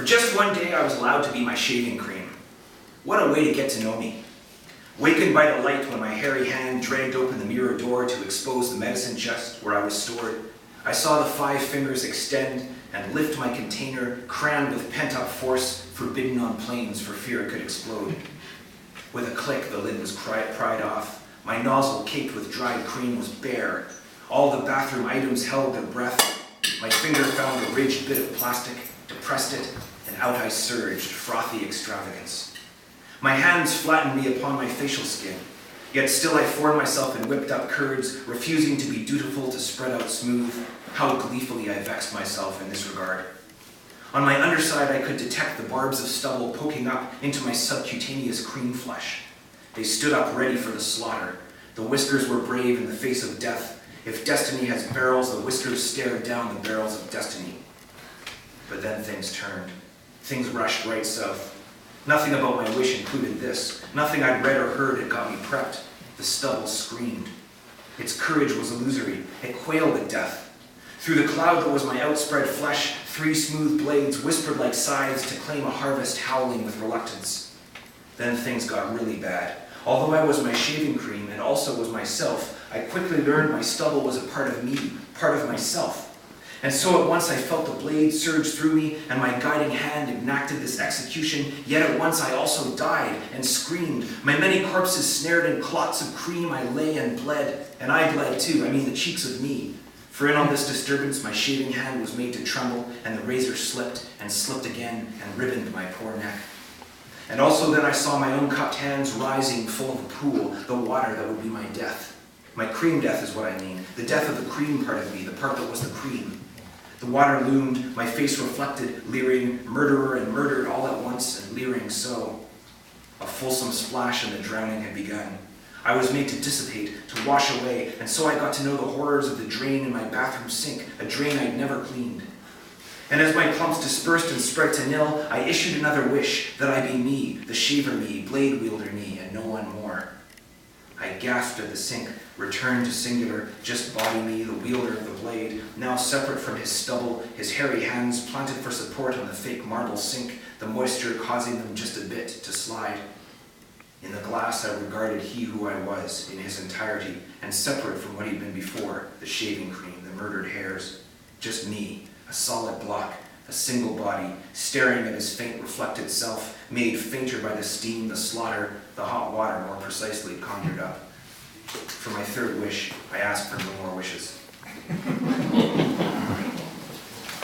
just one day I was allowed to be my shaving cream. What a way to get to know me. Wakened by the light when my hairy hand dragged open the mirror door to expose the medicine chest where I was stored, I saw the 5 fingers extend and lift my container crammed with pent-up force forbidden on planes for fear it could explode. With a click, the lid was pried off. My nozzle caked with dried cream was bare. All the bathroom items held their breath. My finger found a ridged bit of plastic, depressed it, and out I surged, frothy extravagance. My hands flattened me upon my facial skin, yet still I formed myself in whipped up curds, refusing to be dutiful to spread out smooth. How gleefully I vexed myself in this regard. On my underside I could detect the barbs of stubble poking up into my subcutaneous cream flesh. They stood up ready for the slaughter. The whiskers were brave in the face of death. If destiny has barrels, the whiskers stared down the barrels of destiny. But then things turned. Things rushed right south. Nothing about my wish included this. Nothing I'd read or heard had got me prepped. The stubble screamed. Its courage was illusory. It quailed at death. Through the cloud that was my outspread flesh, 3 smooth blades whispered like scythes to claim a harvest, howling with reluctance. Then things got really bad. Although I was my shaving cream and also was myself, I quickly learned my stubble was a part of me, part of myself. And so at once I felt the blade surge through me, and my guiding hand enacted this execution, yet at once I also died and screamed. My many corpses snared in clots of cream, I lay and bled, and I bled too, I mean the cheeks of me. For in on this disturbance my shaving hand was made to tremble, and the razor slipped and slipped again and ribboned my poor neck. And also then I saw my own cupped hands rising full of a pool, the water that would be my death. My cream death is what I mean, the death of the cream part of me, the part that was the cream. The water loomed, my face reflected, leering, murderer and murdered all at once, and leering so. A fulsome splash and the drowning had begun. I was made to dissipate, to wash away, and so I got to know the horrors of the drain in my bathroom sink, a drain I'd never cleaned. And as my clumps dispersed and spread to nil, I issued another wish, that I be me, the shaver me, blade wielder me, and no one more. I gasped at the sink, returned to singular, just body me, the wielder of the blade, now separate from his stubble, his hairy hands planted for support on the fake marble sink, the moisture causing them just a bit to slide. In the glass I regarded he who I was, in his entirety, and separate from what he'd been before, the shaving cream, the murdered hairs. Just me, a solid block, a single body, staring at his faint reflected self, made fainter by the steam, the slaughter, the hot water more precisely conjured up. For my 3rd wish, I asked for no more wishes.